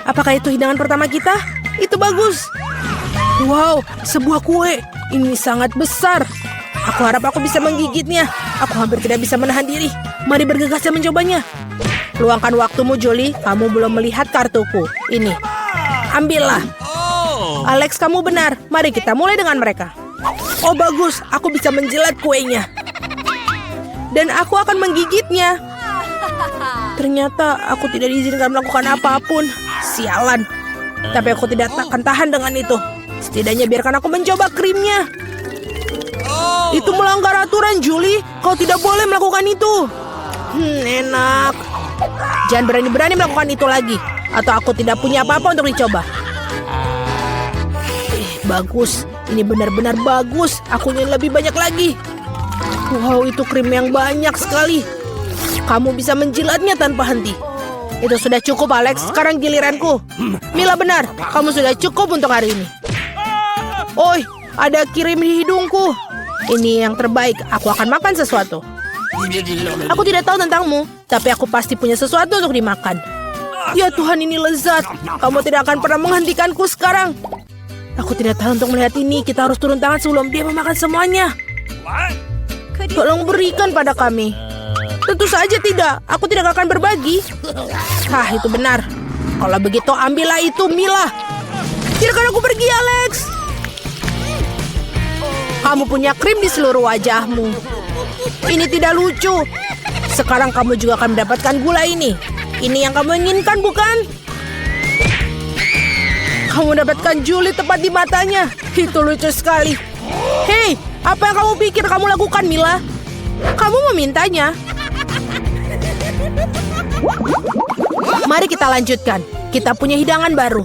Apakah itu hidangan pertama kita? Itu bagus. Wow, sebuah kue. Ini sangat besar. Aku harap aku bisa menggigitnya. Aku hampir tidak bisa menahan diri. Mari bergegas dan mencobanya. Luangkan waktumu, Julie. Kamu belum melihat kartuku. Ini. Ambillah. Alex, kamu benar. Mari kita mulai dengan mereka. Oh, bagus. Aku bisa menjilat kuenya. Dan aku akan menggigitnya. Ternyata aku tidak diizinkan melakukan apapun. Sialan. Tapi aku tidak akan tahan dengan itu. Setidaknya biarkan aku mencoba krimnya. Itu melanggar aturan, Julie. Kau tidak boleh melakukan itu. Enak. Jangan berani-berani melakukan itu lagi. Atau aku tidak punya apa-apa untuk dicoba. Bagus. Ini benar-benar bagus. Aku ingin lebih banyak lagi. Wow, itu krim yang banyak sekali. Kamu bisa menjilatnya tanpa henti. Itu sudah cukup, Alex. Sekarang giliranku. Mila benar. Kamu sudah cukup untuk hari ini. Oi, ada kirim di hidungku. Ini yang terbaik. Aku akan makan sesuatu. Aku tidak tahu tentangmu, tapi aku pasti punya sesuatu untuk dimakan. Ya Tuhan, ini lezat. Kamu tidak akan pernah menghentikanku sekarang. Aku tidak tahu untuk melihat ini. Kita harus turun tangan sebelum dia memakan semuanya. Tolong berikan pada kami. Tentu saja tidak. Aku tidak akan berbagi. Hah, itu benar. Kalau begitu, ambillah itu, Mila. Biarkan aku pergi, Alex. Kamu punya krim di seluruh wajahmu. Ini tidak lucu. Sekarang kamu juga akan mendapatkan gula ini. Ini yang kamu inginkan, bukan? Kamu mendapatkan Julie tepat di matanya. Itu lucu sekali. Hei, apa yang kamu pikir kamu lakukan, Mila? Kamu memintanya. Mari kita lanjutkan. Kita punya hidangan baru.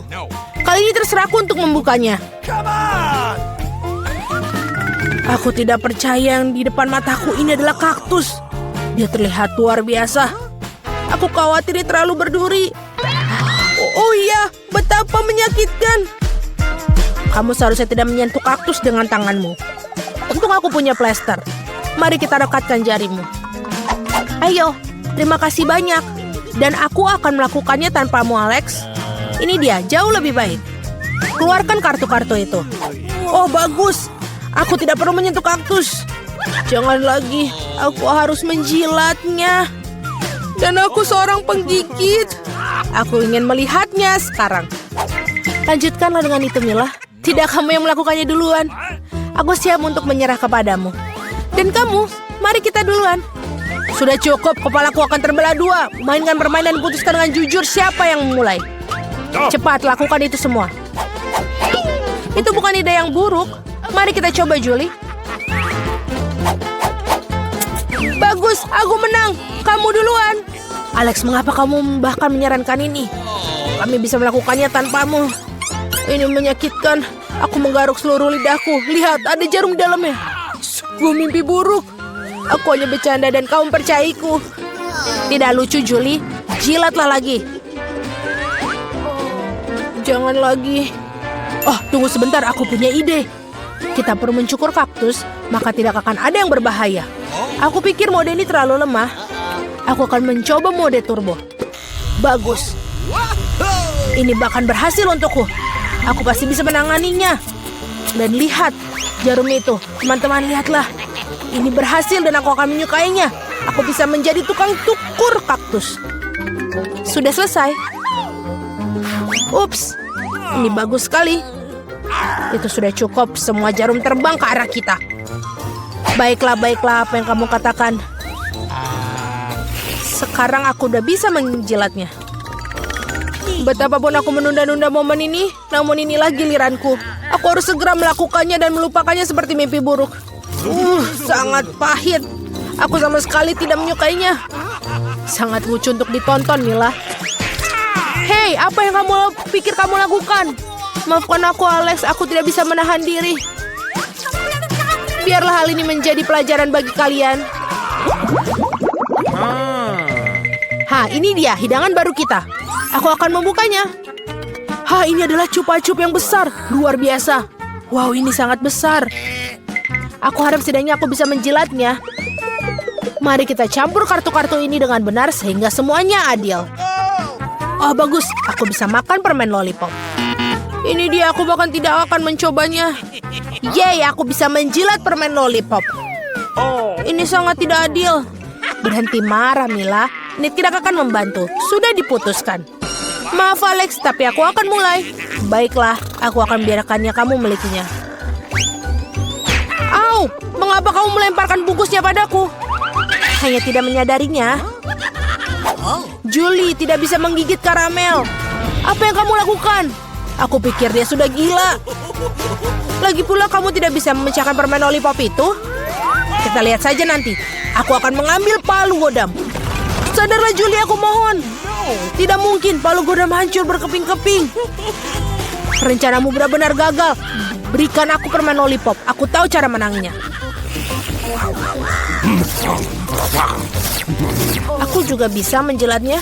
Kali ini terserahku untuk membukanya. Aku tidak percaya yang di depan mataku ini adalah kaktus. Dia terlihat luar biasa. Aku khawatir dia terlalu berduri. Oh iya, betapa menyakitkan. Kamu seharusnya tidak menyentuh kaktus dengan tanganmu. Untung aku punya plester. Mari kita rekatkan jarimu. Ayo, terima kasih banyak. Dan aku akan melakukannya tanpamu, Alex. Ini dia, jauh lebih baik. Keluarkan kartu-kartu itu. Oh, bagus. Aku tidak perlu menyentuh kaktus. Jangan lagi, aku harus menjilatnya. Dan aku seorang penggigit. Aku ingin melihatnya sekarang. Lanjutkanlah dengan itu, Mila. Tidak kamu yang melakukannya duluan. Aku siap untuk menyerah kepadamu. Dan kamu, mari kita duluan. Sudah cukup, kepalaku akan terbelah dua. Mainkan permainan dan putuskan dengan jujur siapa yang memulai. Cepat, lakukan itu semua. Itu bukan ide yang buruk. Mari kita coba, Julie. Bagus, aku menang. Kamu duluan. Alex, mengapa kamu bahkan menyarankan ini? Kami bisa melakukannya tanpamu. Ini menyakitkan. Aku menggaruk seluruh lidahku. Lihat, ada jarum di dalamnya. Sungguh mimpi buruk. Aku hanya bercanda dan kamu percayaiku. Tidak lucu, Julie. Jilatlah lagi. Jangan lagi. Oh, tunggu sebentar. Aku punya ide. Kita perlu mencukur kaktus, maka tidak akan ada yang berbahaya. Aku pikir mode ini terlalu lemah. Aku akan mencoba mode turbo. Bagus. Ini bahkan berhasil untukku. Aku pasti bisa menanganinya. Dan lihat, jarum itu. Teman-teman, lihatlah. Ini berhasil dan aku akan menyukainya. Aku bisa menjadi tukang cukur kaktus. Sudah selesai. Ups, ini bagus sekali. Itu sudah cukup. Semua jarum terbang ke arah kita. Baiklah, baiklah apa yang kamu katakan. Sekarang aku udah bisa menjilatnya. Betapapun aku menunda-nunda momen ini, namun inilah giliranku. Aku harus segera melakukannya dan melupakannya seperti mimpi buruk. Sangat pahit. Aku sama sekali tidak menyukainya. Sangat lucu untuk ditonton, Mila. Hei, apa yang kamu pikir kamu lakukan? Maafkan aku, Alex. Aku tidak bisa menahan diri. Biarlah hal ini menjadi pelajaran bagi kalian. Ini dia hidangan baru kita. Aku akan membukanya. Ini adalah cupa-cup yang besar. Luar biasa. Wow, ini sangat besar. Aku harap setidaknya aku bisa menjilatnya. Mari kita campur kartu-kartu ini dengan benar sehingga semuanya adil. Oh bagus, aku bisa makan permen lollipop. Ini dia, aku bahkan tidak akan mencobanya. Yeay, aku bisa menjilat permen lollipop. Ini sangat tidak adil. Berhenti marah, Mila. Ini tidak akan membantu. Sudah diputuskan. Maaf, Alex, tapi aku akan mulai. Baiklah, aku akan biarkannya kamu memilikinya. Au, mengapa kamu melemparkan bungkusnya padaku? Hanya tidak menyadarinya. Julie tidak bisa menggigit karamel. Apa yang kamu lakukan? Aku pikir dia sudah gila. Lagi pula kamu tidak bisa memecahkan permen lollipop itu. Kita lihat saja nanti. Aku akan mengambil palu godam. Sadarlah Julie, aku mohon. Tidak mungkin palu godam hancur berkeping-keping. Rencanamu benar-benar gagal. Berikan aku permen lollipop. Aku tahu cara menangnya. Aku juga bisa menjilatnya.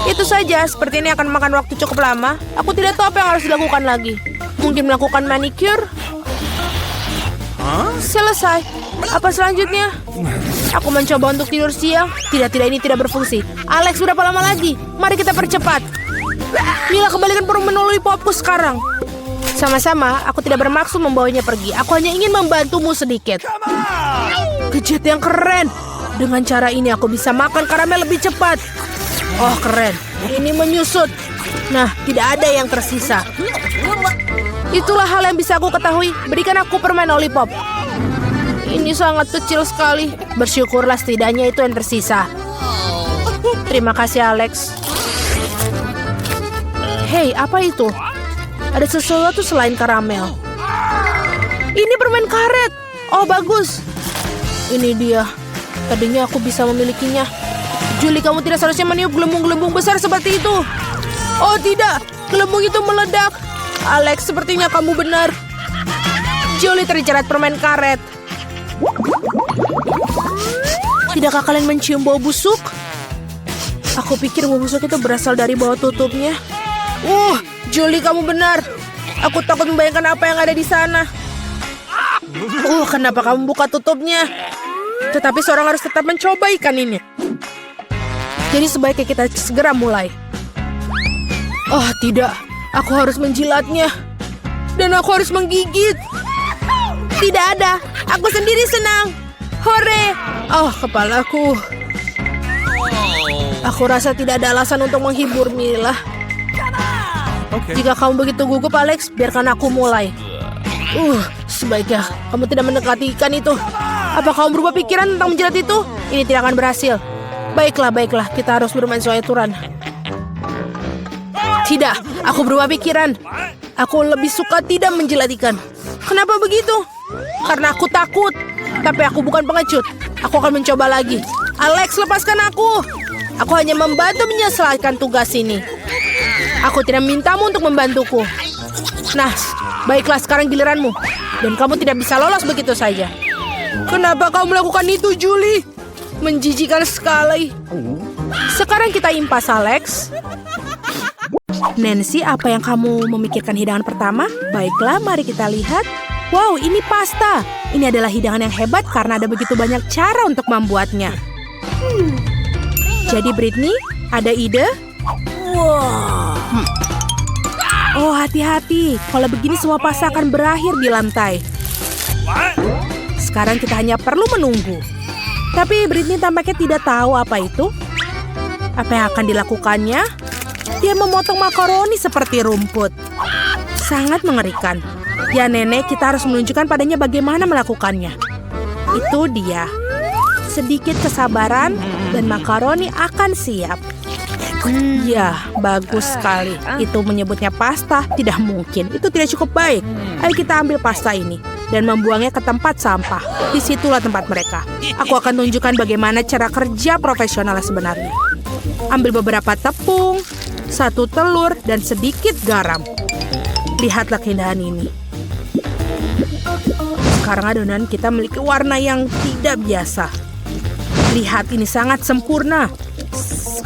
Itu saja, seperti ini akan makan waktu cukup lama. Aku tidak tahu apa yang harus dilakukan lagi. Mungkin melakukan manicure. Selesai. Apa selanjutnya? Aku mencoba untuk tidur siang. Tidak, ini tidak berfungsi. Alex, berapa lama lagi? Mari kita percepat. Mila, kembalikan permen lollipopku sekarang. Sama-sama, aku tidak bermaksud membawanya pergi. Aku hanya ingin membantumu sedikit. Gadget yang keren. Dengan cara ini aku bisa makan karamel lebih cepat. Oh, keren. Ini menyusut. Nah, tidak ada yang tersisa. Itulah hal yang bisa aku ketahui. Berikan aku permen lollipop. Ini sangat kecil sekali. Bersyukurlah setidaknya itu yang tersisa. Terima kasih, Alex. Hei, apa itu? Ada sesuatu selain karamel. Ini permen karet. Oh, bagus. Ini dia. Tadinya aku bisa memilikinya. Julie, kamu tidak seharusnya meniup gelembung-gelembung besar seperti itu. Oh tidak, gelembung itu meledak. Alex, sepertinya kamu benar. Julie terjerat permen karet. Tidakkah kalian mencium bau busuk? Aku pikir bau busuk itu berasal dari bawah tutupnya. Julie, kamu benar. Aku takut membayangkan apa yang ada di sana. Kenapa kamu buka tutupnya? Tetapi seorang harus tetap mencoba ikan ini. Jadi sebaiknya kita segera mulai. Oh tidak, aku harus menjilatnya. Dan aku harus menggigit. Tidak ada, aku sendiri senang. Hore! Oh, kepalaku. Aku rasa tidak ada alasan untuk menghibur Mila. Jika kamu begitu gugup, Alex, biarkan aku mulai. Sebaiknya kamu tidak mendekati ikan itu. Apa kamu berubah pikiran tentang menjilat itu? Ini tidak akan berhasil. Baiklah, kita harus bermain sesuai aturan. Tidak, aku berubah pikiran. Aku lebih suka tidak menjilat ikan. Kenapa begitu? Karena aku takut. Tapi aku bukan pengecut. Aku akan mencoba lagi. Alex, lepaskan aku. Aku hanya membantu menyelesaikan tugas ini. Aku tidak mintamu untuk membantuku. Nah, baiklah, sekarang giliranmu. Dan kamu tidak bisa lolos begitu saja. Kenapa kamu melakukan itu, Julie? Menjijikan sekali. Sekarang kita impas, Alex. Nancy, apa yang kamu memikirkan hidangan pertama? Baiklah, mari kita lihat. Wow, ini pasta. Ini adalah hidangan yang hebat karena ada begitu banyak cara untuk membuatnya. Jadi Britney, ada ide? Oh, hati-hati. Kalau begini semua pasta akan berakhir di lantai. Sekarang kita hanya perlu menunggu. Tapi Britney tampaknya tidak tahu apa itu. Apa yang akan dilakukannya? Dia memotong makaroni seperti rumput. Sangat mengerikan. Ya nenek, kita harus menunjukkan padanya bagaimana melakukannya. Itu dia. Sedikit kesabaran dan makaroni akan siap. Ya, bagus sekali. Itu menyebutnya pasta, tidak mungkin. Itu tidak cukup baik. Ayo kita ambil pasta ini dan membuangnya ke tempat sampah. Disitulah tempat mereka. Aku akan tunjukkan bagaimana cara kerja profesional sebenarnya. Ambil beberapa tepung, 1 telur, dan sedikit garam. Lihatlah keindahan ini. Sekarang adonan kita memiliki warna yang tidak biasa. Lihat, ini sangat sempurna.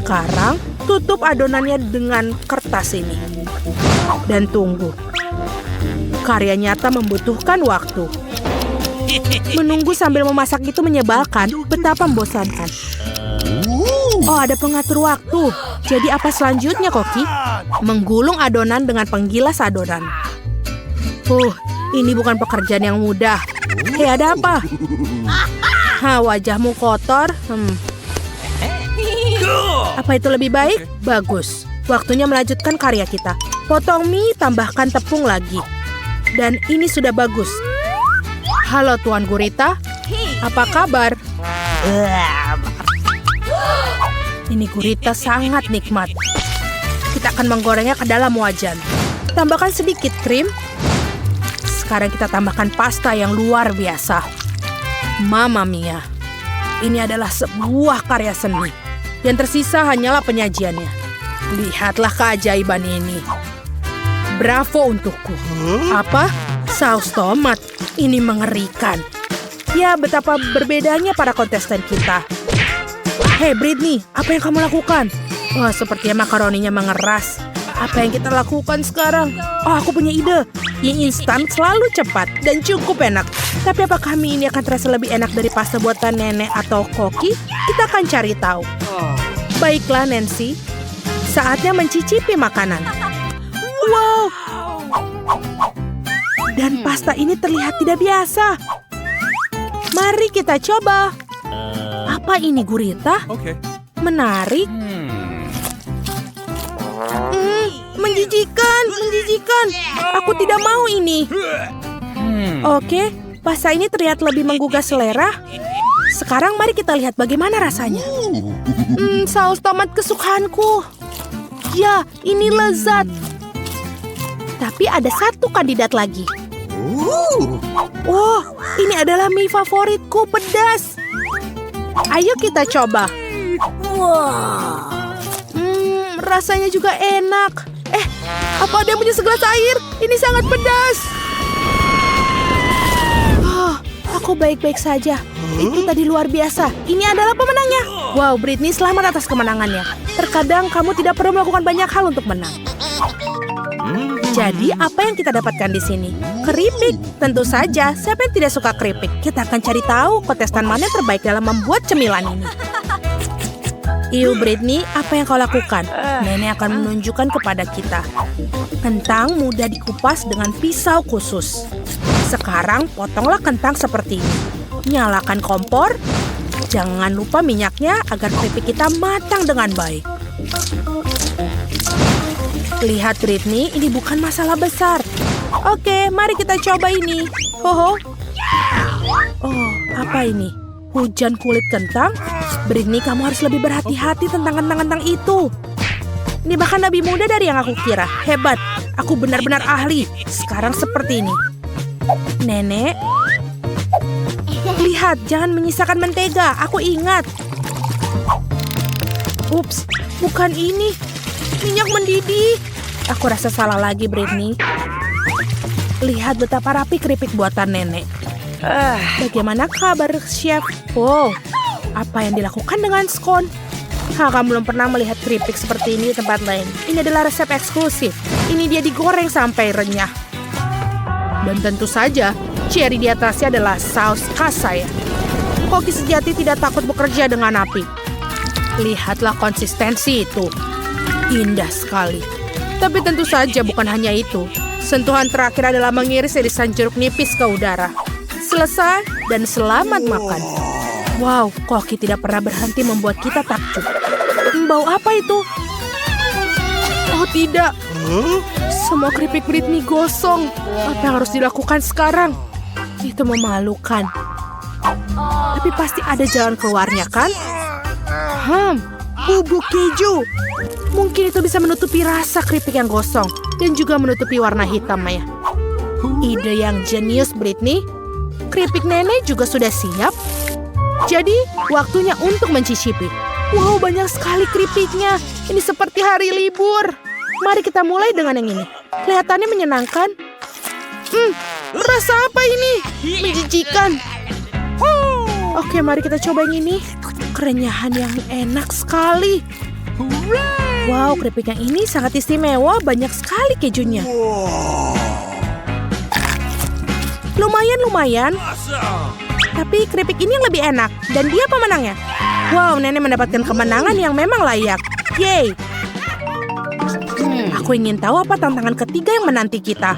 Sekarang tutup adonannya dengan kertas ini. Dan tunggu. Karya nyata membutuhkan waktu. Menunggu sambil memasak itu menyebalkan, betapa membosankan. Oh, ada pengatur waktu. Jadi apa selanjutnya, Koki? Menggulung adonan dengan penggilas adonan. Ini bukan pekerjaan yang mudah. Hei, ada apa? Wajahmu kotor. Apa itu lebih baik? Bagus. Waktunya melanjutkan karya kita. Potong mie, tambahkan tepung lagi. Dan ini sudah bagus. Halo Tuan Gurita, apa kabar? Ini gurita sangat nikmat. Kita akan menggorengnya ke dalam wajan. Tambahkan sedikit krim. Sekarang kita tambahkan pasta yang luar biasa. Mamma mia. Ini adalah sebuah karya seni. Yang tersisa hanyalah penyajiannya. Lihatlah keajaiban ini. Bravo untukku. Apa? Saus tomat. Ini mengerikan. Ya, betapa berbedanya para kontestan kita. Hei, Britney, apa yang kamu lakukan? Sepertinya makaroninya mengeras. Apa yang kita lakukan sekarang? Aku punya ide. Mie instan selalu cepat dan cukup enak. Tapi apakah mie ini akan terasa lebih enak dari pasta buatan nenek atau Koki? Kita akan cari tahu. Baiklah, Nancy. Saatnya mencicipi makanan. Wow! Dan pasta ini terlihat tidak biasa. Mari kita coba. Apa ini, gurita? Menarik. Menjijikan. Aku tidak mau ini. Oke, pasta ini terlihat lebih menggugah selera. Sekarang mari kita lihat bagaimana rasanya. Saus tomat kesukaanku. Ya, ini lezat. Tapi ada satu kandidat lagi. Ini adalah mie favoritku, pedas. Ayo kita coba. Rasanya juga enak. Apa ada yang punya segelas air? Ini sangat pedas. Aku baik-baik saja. Itu tadi luar biasa. Ini adalah pemenangnya. Wow, Britney, selamat atas kemenangannya. Terkadang kamu tidak perlu melakukan banyak hal untuk menang. Jadi, apa yang kita dapatkan di sini? Keripik. Tentu saja, siapa yang tidak suka keripik? Kita akan cari tahu kontestan mana yang terbaik dalam membuat cemilan ini. Britney, apa yang kau lakukan? Nenek akan menunjukkan kepada kita. Kentang mudah dikupas dengan pisau khusus. Sekarang, potonglah kentang seperti ini. Nyalakan kompor. Jangan lupa minyaknya agar keripik kita matang dengan baik. Lihat, Britney, ini bukan masalah besar. Oke, mari kita coba ini. Apa ini? Hujan kulit kentang? Britney, kamu harus lebih berhati-hati tentang kentang-kentang itu. Ini bahkan lebih mudah dari yang aku kira. Hebat, aku benar-benar ahli. Sekarang seperti ini. Nenek, lihat, jangan menyisakan mentega. Aku ingat. Ups, bukan ini. Minyak mendidih. Aku rasa salah lagi, Britney. Lihat betapa rapi keripik buatan nenek. Bagaimana kabar, Chef? Apa yang dilakukan dengan skon? Kamu belum pernah melihat keripik seperti ini di tempat lain. Ini adalah resep eksklusif. Ini dia digoreng sampai renyah. Dan tentu saja, cherry di atasnya adalah saus khas saya. Koki sejati tidak takut bekerja dengan api. Lihatlah konsistensi itu. Indah sekali. Tapi tentu saja bukan hanya itu. Sentuhan terakhir adalah mengiris irisan jeruk nipis ke udara. Selesai dan selamat makan. Wow, Koki tidak pernah berhenti membuat kita takjub. Bau apa itu? Oh tidak. Semua keripik Britney gosong. Apa yang harus dilakukan sekarang? Itu memalukan. Tapi pasti ada jalan keluarnya, kan? Bubuk keju. Mungkin itu bisa menutupi rasa keripik yang gosong. Dan juga menutupi warna hitamnya. Ide yang jenius, Britney. Keripik nenek juga sudah siap. Jadi, waktunya untuk mencicipi. Wow, banyak sekali keripiknya. Ini seperti hari libur. Mari kita mulai dengan yang ini. Kelihatannya menyenangkan. Rasa apa ini? Menjijikan. Oke, mari kita coba yang ini. Kerenyahan yang enak sekali. Wow, keripik yang ini sangat istimewa. Banyak sekali kejunya. Lumayan. Tapi keripik ini yang lebih enak. Dan dia pemenangnya. Wow, nenek mendapatkan kemenangan yang memang layak. Yeay! Aku ingin tahu apa tantangan ketiga yang menanti kita.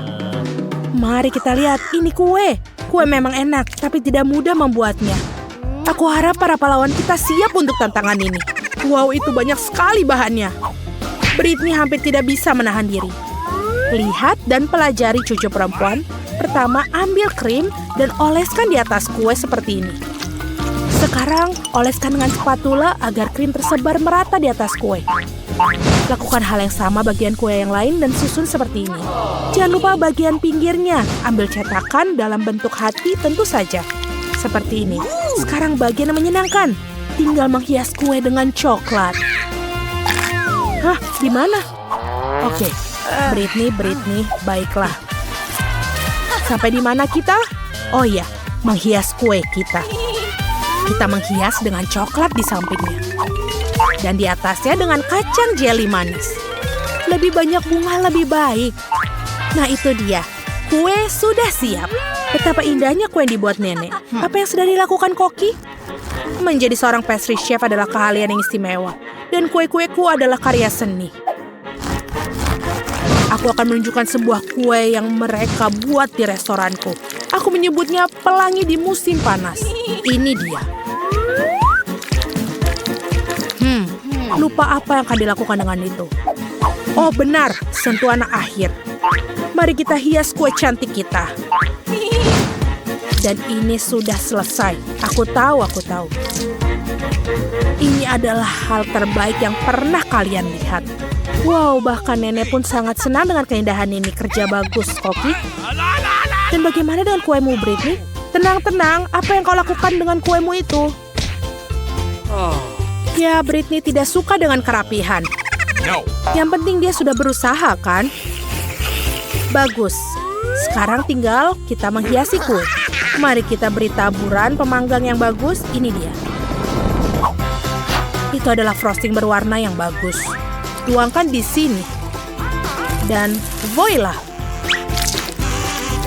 Mari kita lihat, ini kue. Kue memang enak, tapi tidak mudah membuatnya. Aku harap para pahlawan kita siap untuk tantangan ini. Wow, itu banyak sekali bahannya. Britney hampir tidak bisa menahan diri. Lihat dan pelajari cucu perempuan. Pertama, ambil krim dan oleskan di atas kue seperti ini. Sekarang, oleskan dengan spatula agar krim tersebar merata di atas kue. Lakukan hal yang sama bagian kue yang lain dan susun seperti ini. Jangan lupa bagian pinggirnya. Ambil cetakan dalam bentuk hati tentu saja. Seperti ini. Sekarang bagian yang menyenangkan. Tinggal menghias kue dengan coklat. Hah, gimana? Oke, Britney, baiklah. Sampai di mana kita? Oh iya, menghias kue kita. Kita menghias dengan coklat di sampingnya. Dan di atasnya dengan kacang jeli manis. Lebih banyak bunga lebih baik. Nah itu dia, kue sudah siap. Betapa indahnya kue yang dibuat nenek. Apa yang sudah dilakukan Koki? Menjadi seorang pastry chef adalah keahlian yang istimewa. Dan kue-kueku adalah karya seni. Aku akan menunjukkan sebuah kue yang mereka buat di restoranku. Aku menyebutnya pelangi di musim panas. Ini dia. Lupa apa yang akan dilakukan dengan itu. Oh benar, sentuhan akhir. Mari kita hias kue cantik kita. Dan ini sudah selesai. Aku tahu. Ini adalah hal terbaik yang pernah kalian lihat. Wow, bahkan nenek pun sangat senang dengan keindahan ini. Kerja bagus, Koki. Dan bagaimana dengan kuemu, Britney? Tenang, apa yang kau lakukan dengan kuemu itu? Ya, Britney tidak suka dengan kerapihan. Yang penting dia sudah berusaha, kan? Bagus. Sekarang tinggal kita menghiasi kue. Mari kita beri taburan pemanggang yang bagus. Ini dia. Itu adalah frosting berwarna yang bagus. Tuangkan di sini. Dan voila.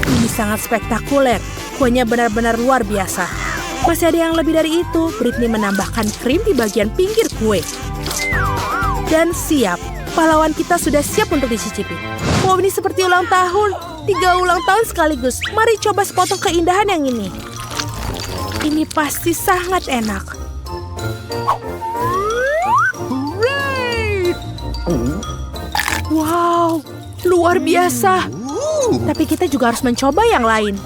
Ini sangat spektakuler. Kuenya benar-benar luar biasa. Masih ada yang lebih dari itu. Britney menambahkan krim di bagian pinggir kue. Dan siap. Pahlawan kita sudah siap untuk dicicipi. Wow, ini seperti ulang tahun. 3 ulang tahun sekaligus. Mari coba sepotong keindahan yang ini. Ini pasti sangat enak. Wow, luar biasa. Tapi kita juga harus mencoba yang lain.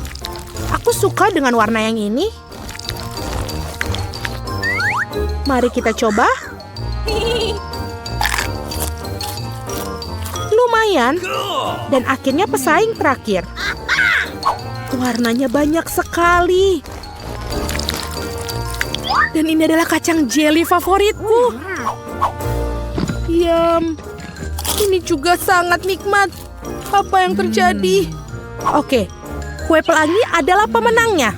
Aku suka dengan warna yang ini. Mari kita coba. Lumayan. Dan akhirnya pesaing terakhir. Warnanya banyak sekali. Dan ini adalah kacang jeli favoritku. Yum. Ini juga sangat nikmat. Apa yang terjadi? Oke, kue pelangi adalah pemenangnya.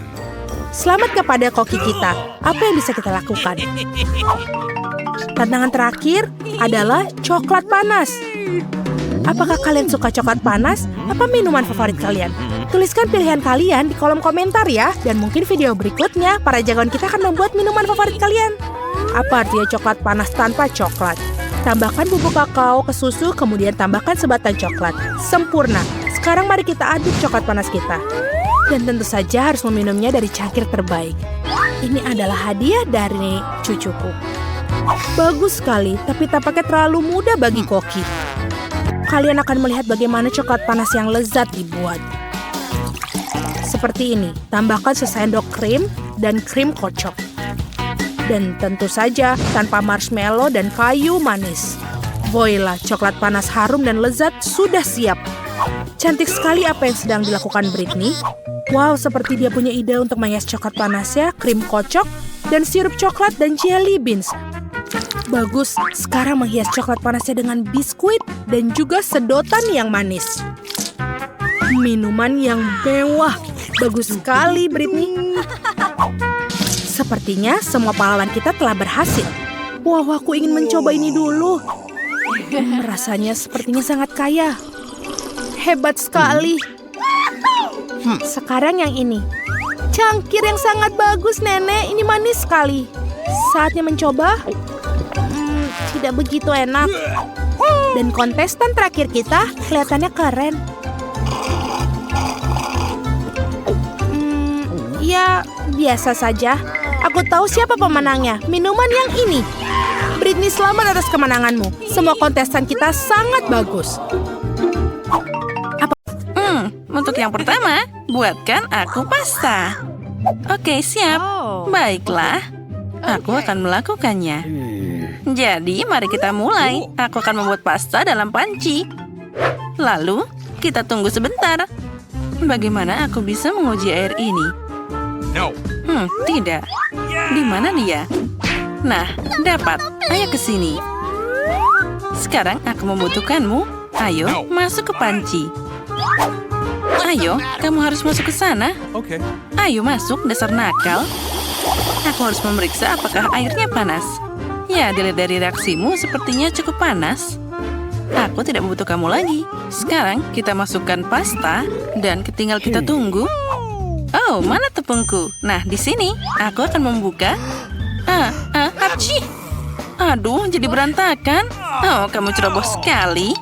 Selamat kepada koki kita. Apa yang bisa kita lakukan? Tantangan terakhir adalah coklat panas. Apakah kalian suka coklat panas? Apa minuman favorit kalian? Tuliskan pilihan kalian di kolom komentar ya. Dan mungkin video berikutnya, para jagoan kita akan membuat minuman favorit kalian. Apa artinya coklat panas tanpa coklat? Tambahkan bubuk kakao ke susu, kemudian tambahkan sebatang coklat. Sempurna. Sekarang mari kita aduk coklat panas kita. Dan tentu saja harus meminumnya dari cangkir terbaik. Ini adalah hadiah dari cucuku. Bagus sekali, tapi tampaknya terlalu mudah bagi Koki. Kalian akan melihat bagaimana coklat panas yang lezat dibuat. Seperti ini, tambahkan sesendok krim dan krim kocok. Dan tentu saja tanpa marshmallow dan kayu manis. Voila, coklat panas harum dan lezat sudah siap. Cantik sekali apa yang sedang dilakukan Britney. Wow, seperti dia punya ide untuk menghias coklat panasnya, krim kocok, dan sirup coklat dan jelly beans. Bagus, sekarang menghias coklat panasnya dengan biskuit dan juga sedotan yang manis. Minuman yang mewah. Bagus sekali, Britney. Sepertinya semua pahlawan kita telah berhasil. Wow, aku ingin mencoba ini dulu. Rasanya sepertinya sangat kaya. Hebat sekali. Sekarang yang ini. Cangkir yang sangat bagus, Nenek. Ini manis sekali. Saatnya mencoba. Tidak begitu enak. Dan kontestan terakhir kita kelihatannya keren. Ya, biasa saja. Aku tahu siapa pemenangnya. Minuman yang ini. Britney, selamat atas kemenanganmu. Semua kontestan kita sangat bagus. Untuk yang pertama, buatkan aku pasta. Oke, siap. Baiklah, aku akan melakukannya. Jadi, mari kita mulai. Aku akan membuat pasta dalam panci. Lalu, kita tunggu sebentar. Bagaimana aku bisa menguji air ini? Tidak. Di mana dia? Nah, dapat. Ayo ke sini. Sekarang aku membutuhkanmu. Ayo, masuk ke panci. Ayo, kamu harus masuk ke sana. Ayo masuk, dasar nakal. Aku harus memeriksa apakah airnya panas. Ya, dilihat dari reaksimu sepertinya cukup panas. Aku tidak membutuh kamu lagi. Sekarang kita masukkan pasta dan tinggal kita tunggu. Oh, mana tepungku? Nah, di sini aku akan membuka. Apci. Aduh, jadi berantakan. Oh, kamu ceroboh sekali.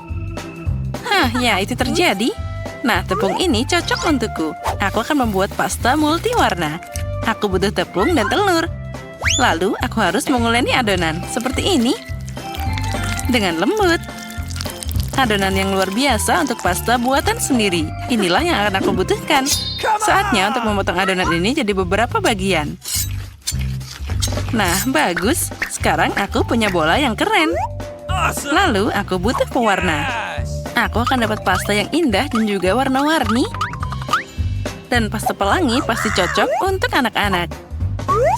Ya, itu terjadi. Nah, tepung ini cocok untukku. Aku akan membuat pasta multiwarna. Aku butuh tepung dan telur. Lalu, aku harus menguleni adonan seperti ini. Dengan lembut. Adonan yang luar biasa untuk pasta buatan sendiri. Inilah yang akan aku butuhkan. Saatnya untuk memotong adonan ini jadi beberapa bagian. Nah, bagus. Sekarang aku punya bola yang keren. Lalu, aku butuh pewarna. Aku akan dapat pasta yang indah dan juga warna-warni. Dan pasta pelangi pasti cocok untuk anak-anak.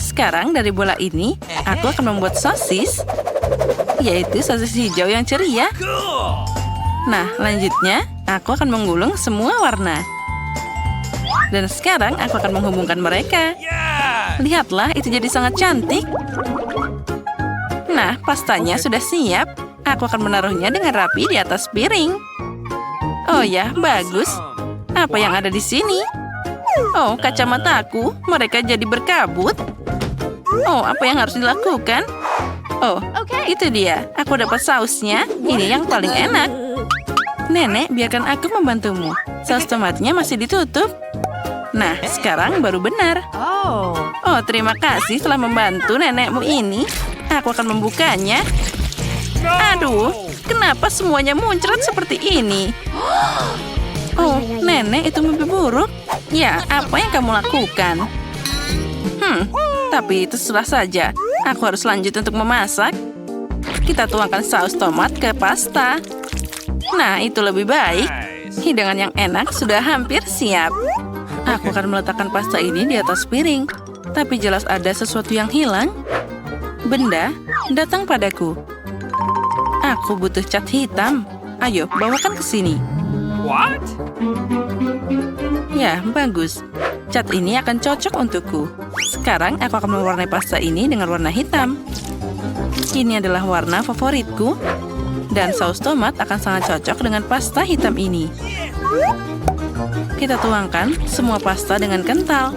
Sekarang dari bola ini, aku akan membuat sosis. Yaitu sosis hijau yang ceria. Nah, lanjutnya, aku akan menggulung semua warna. Dan sekarang aku akan menghubungkan mereka. Lihatlah, itu jadi sangat cantik. Nah, pastanya sudah siap. Aku akan menaruhnya dengan rapi di atas piring. Oh ya, bagus. Apa yang ada di sini? Oh, kacamataku. Mereka jadi berkabut. Oh, apa yang harus dilakukan? Oh, itu dia. Aku dapat sausnya. Ini yang paling enak. Nenek, biarkan aku membantumu. Saus tomatnya masih ditutup. Nah, sekarang baru benar. Oh, terima kasih telah membantu nenekmu ini. Aku akan membukanya. Aduh, kenapa semuanya muncrat seperti ini? Oh, nenek, itu mimpi buruk. Ya, apa yang kamu lakukan? Tapi itu terserah saja. Aku harus lanjut untuk memasak. Kita tuangkan saus tomat ke pasta. Nah, itu lebih baik. Hidangan yang enak sudah hampir siap. Aku akan meletakkan pasta ini di atas piring. Tapi jelas ada sesuatu yang hilang. Benda datang padaku. Aku butuh cat hitam. Ayo, bawakan ke sini. What? Ya, bagus. Cat ini akan cocok untukku. Sekarang aku akan mewarnai pasta ini dengan warna hitam. Ini adalah warna favoritku. Dan saus tomat akan sangat cocok dengan pasta hitam ini. Kita tuangkan semua pasta dengan kental.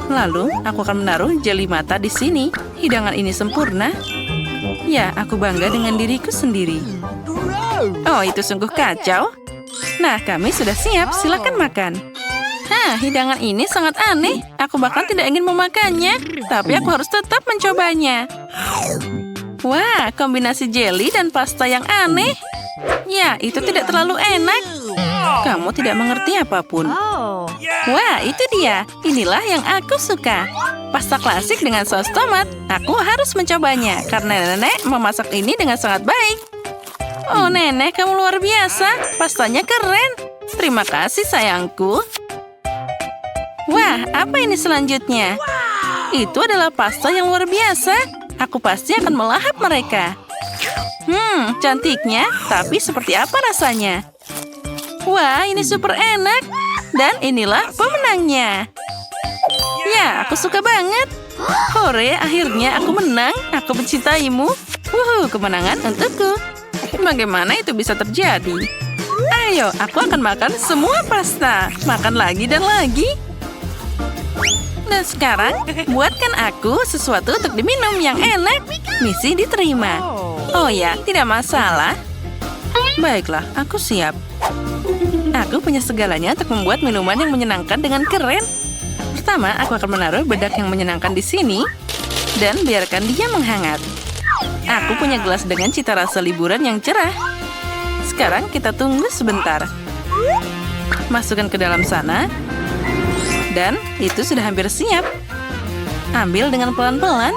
Lalu, aku akan menaruh jeli mata di sini. Hidangan ini sempurna. Ya, aku bangga dengan diriku sendiri. Oh, itu sungguh kacau. Nah, kami sudah siap. Silakan makan. Hidangan ini sangat aneh. Aku bahkan tidak ingin memakannya. Tapi aku harus tetap mencobanya. Wah, kombinasi jelly dan pasta yang aneh. Ya, itu tidak terlalu enak. Kamu tidak mengerti apapun. Wah, itu dia. Inilah yang aku suka. Pasta klasik dengan saus tomat. Aku harus mencobanya. Karena nenek memasak ini dengan sangat baik. Oh, nenek, kamu luar biasa. Pastanya keren. Terima kasih, sayangku. Wah, apa ini selanjutnya? Itu adalah pasta yang luar biasa. Aku pasti akan melahap mereka. Cantiknya. Tapi seperti apa rasanya? Wah, ini super enak. Dan inilah pemenangnya. Ya, aku suka banget. Hore, akhirnya aku menang. Aku mencintaimu. Kemenangan untukku. Bagaimana itu bisa terjadi? Ayo, aku akan makan semua pasta. Makan lagi dan lagi. Dan sekarang, buatkan aku sesuatu untuk diminum yang enak. Misi diterima. Oh ya, tidak masalah. Baiklah, aku siap. Aku punya segalanya untuk membuat minuman yang menyenangkan dengan keren. Pertama, aku akan menaruh bedak yang menyenangkan di sini dan biarkan dia menghangat. Aku punya gelas dengan cita rasa liburan yang cerah. Sekarang kita tunggu sebentar. Masukkan ke dalam sana. Dan itu sudah hampir siap. Ambil dengan pelan-pelan.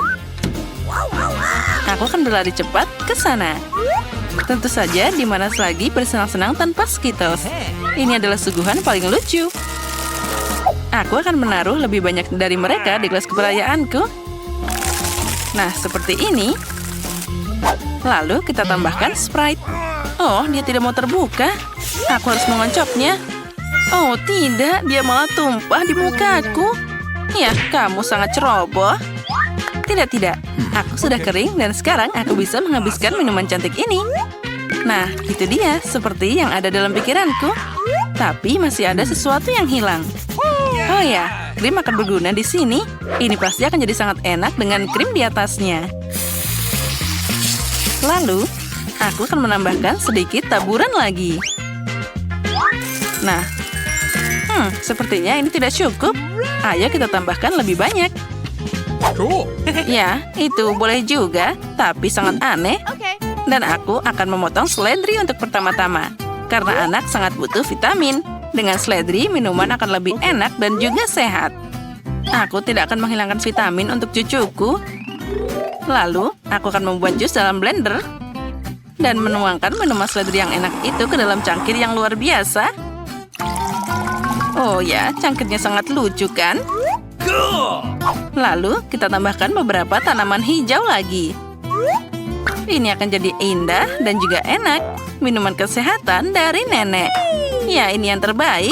Aku akan berlari cepat ke sana. Tentu saja di mana lagi bersenang-senang tanpa Skittles. Ini adalah suguhan paling lucu. Aku akan menaruh lebih banyak dari mereka di gelas keperayaanku. Nah, seperti ini. Lalu kita tambahkan Sprite. Oh, dia tidak mau terbuka. Aku harus mengoncopnya. Oh, tidak. Dia malah tumpah di mukaku. Ya, kamu sangat ceroboh. Tidak. Aku sudah kering dan sekarang aku bisa menghabiskan minuman cantik ini. Nah, itu dia. Seperti yang ada dalam pikiranku. Tapi masih ada sesuatu yang hilang. Oh ya, krim akan berguna di sini. Ini pasti akan jadi sangat enak dengan krim di atasnya. Lalu, aku akan menambahkan sedikit taburan lagi. Nah, sepertinya ini tidak cukup. Ayo kita tambahkan lebih banyak. Ya, itu boleh juga, tapi sangat aneh. Dan aku akan memotong seledri untuk pertama-tama. Karena anak sangat butuh vitamin. Dengan seledri, minuman akan lebih enak dan juga sehat. Aku tidak akan menghilangkan vitamin untuk cucuku. Lalu, aku akan membuat jus dalam blender. Dan menuangkan minuman seledri yang enak itu ke dalam cangkir yang luar biasa. Oh ya, cangkirnya sangat lucu kan? Lalu, kita tambahkan beberapa tanaman hijau lagi. Ini akan jadi indah dan juga enak. Minuman kesehatan dari nenek. Ya, ini yang terbaik.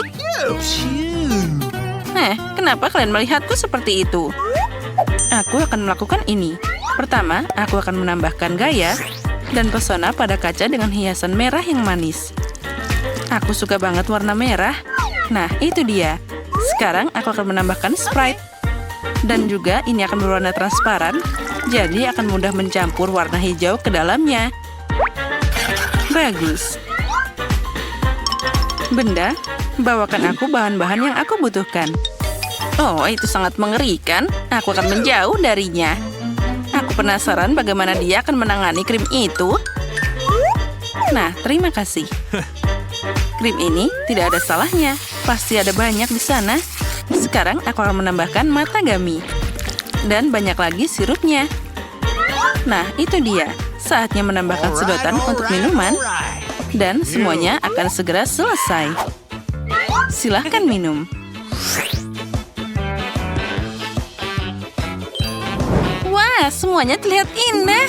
Kenapa kalian melihatku seperti itu? Aku akan melakukan ini. Pertama, aku akan menambahkan gaya dan pesona pada kaca dengan hiasan merah yang manis. Aku suka banget warna merah. Nah, itu dia. Sekarang aku akan menambahkan Sprite. Dan juga ini akan berwarna transparan, jadi akan mudah mencampur warna hijau ke dalamnya. Bagus. Benda, bawakan aku bahan-bahan yang aku butuhkan. Oh, itu sangat mengerikan. Aku akan menjauh darinya. Aku penasaran bagaimana dia akan menangani krim itu. Nah, terima kasih. Krim ini tidak ada salahnya. Pasti ada banyak di sana. Sekarang aku akan menambahkan matagami. Dan banyak lagi sirupnya. Nah, itu dia. Saatnya menambahkan sedotan untuk minuman. Dan semuanya akan segera selesai. Silahkan minum. Wah, semuanya terlihat indah.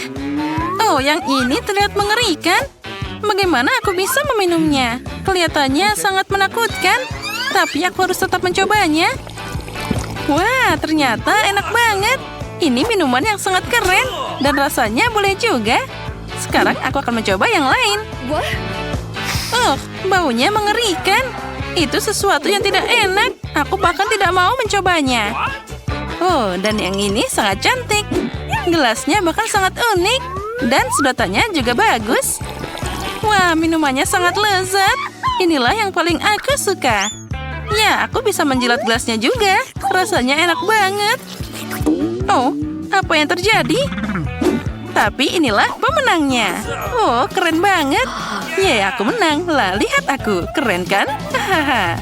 Oh, yang ini terlihat mengerikan. Bagaimana aku bisa meminumnya? Kelihatannya sangat menakutkan. Tapi aku harus tetap mencobanya. Wah, ternyata enak banget. Ini minuman yang sangat keren. Dan rasanya boleh juga. Sekarang aku akan mencoba yang lain. Oh, baunya mengerikan. Itu sesuatu yang tidak enak. Aku bahkan tidak mau mencobanya. Oh, dan yang ini sangat cantik. Gelasnya bahkan sangat unik. Dan sedotannya juga bagus. Wah, minumannya sangat lezat. Inilah yang paling aku suka. Ya, aku bisa menjilat gelasnya juga. Rasanya enak banget. Oh, apa yang terjadi? Tapi inilah pemenangnya. Oh, keren banget. Yeay, aku menang. Lah, lihat aku. Keren kan? Hahaha.